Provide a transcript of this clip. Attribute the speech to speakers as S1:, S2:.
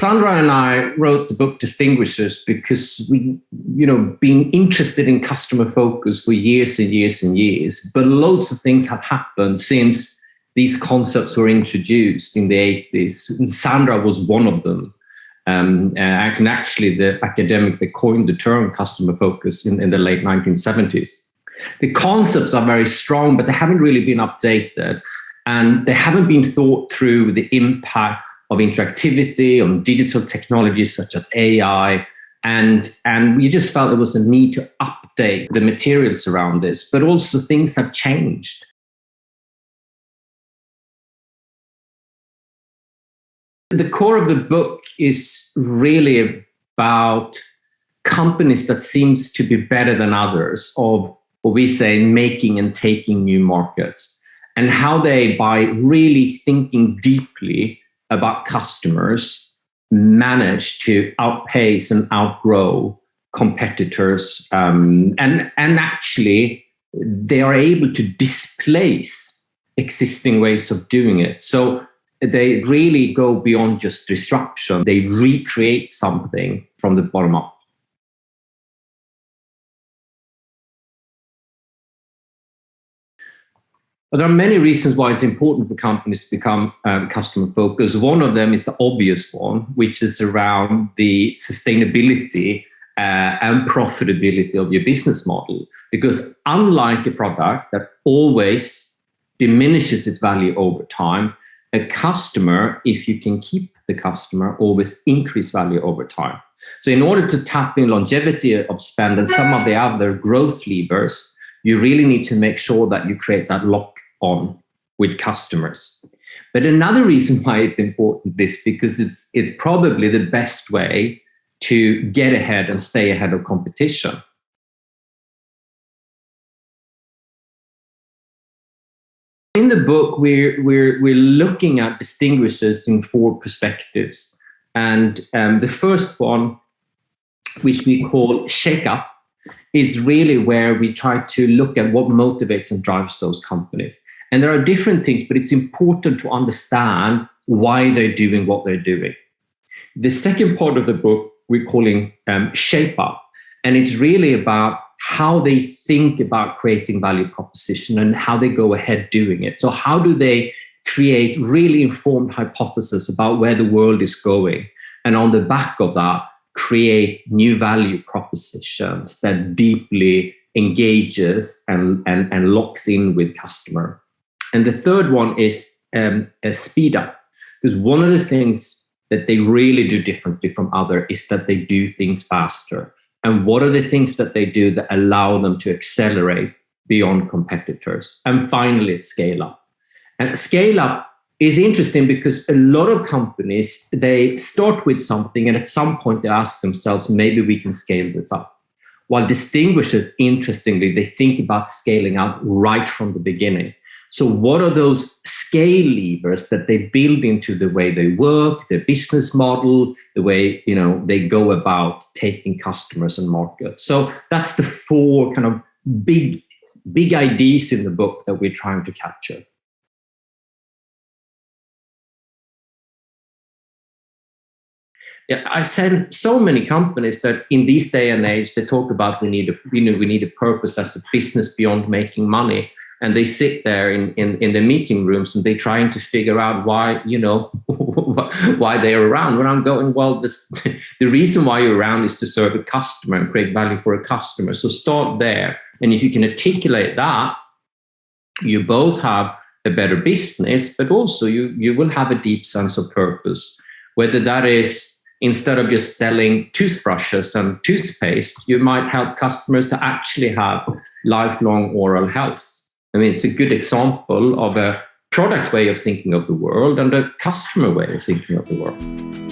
S1: Sandra and I wrote the book Distinguishers because we, been interested in customer focus for years and years and years, but loads of things have happened since these concepts were introduced in the 80s. And Sandra was one of them. Actually, the academic that coined the term customer focus in the late 1970s. The concepts are very strong, but they haven't really been updated, and they haven't been thought through with the impact of interactivity on digital technologies such as AI. And we just felt there was a need to update the materials around this, but also things have changed. The core of the book is really about companies that seems to be better than others of what we say making and taking new markets, and how they, by really thinking deeply about customers, manage to outpace and outgrow competitors. And actually, they are able to displace existing ways of doing it. So they really go beyond just disruption. They recreate something from the bottom up. But there are many reasons why it's important for companies to become customer focused. One of them is the obvious one, which is around the sustainability and profitability of your business model. Because unlike a product that always diminishes its value over time, a customer, if you can keep the customer, always increase value over time. So in order to tap in longevity of spend and some of the other growth levers, you really need to make sure that you create that lock-on with customers. But another reason why it's important is because it's probably the best way to get ahead and stay ahead of competition. In the book, we're looking at distinguishers in 4 perspectives. And the first one, which we call Shake Up, is really where we try to look at what motivates and drives those companies. And there are different things, but it's important to understand why they're doing what they're doing. The second part of the book we're calling Shape Up, and it's really about how they think about creating value proposition and how they go ahead doing it. So how do they create really informed hypotheses about where the world is going, and on the back of that, create new value propositions that deeply engages and locks in with customer. And the third one is a speed up, because one of the things that they really do differently from others is that they do things faster. And what are the things that they do that allow them to accelerate beyond competitors? And finally, it's scale up. And scale up is interesting because a lot of companies, they start with something and at some point they ask themselves, maybe we can scale this up. While Distinguishers, interestingly, they think about scaling up right from the beginning. So what are those scale levers that they build into the way they work, their business model, the way they go about taking customers and markets? So that's the 4 kind of big ideas in the book that we're trying to capture. Yeah, I said so many companies that in this day and age, they talk about we need a purpose as a business beyond making money. And they sit there in the meeting rooms and they're trying to figure out why, why they're around. When I'm going, well, the reason why you're around is to serve a customer and create value for a customer. So start there. And if you can articulate that, you both have a better business, but also you will have a deep sense of purpose. Whether that is, instead of just selling toothbrushes and toothpaste, you might help customers to actually have lifelong oral health. I mean, it's a good example of a product way of thinking of the world and a customer way of thinking of the world.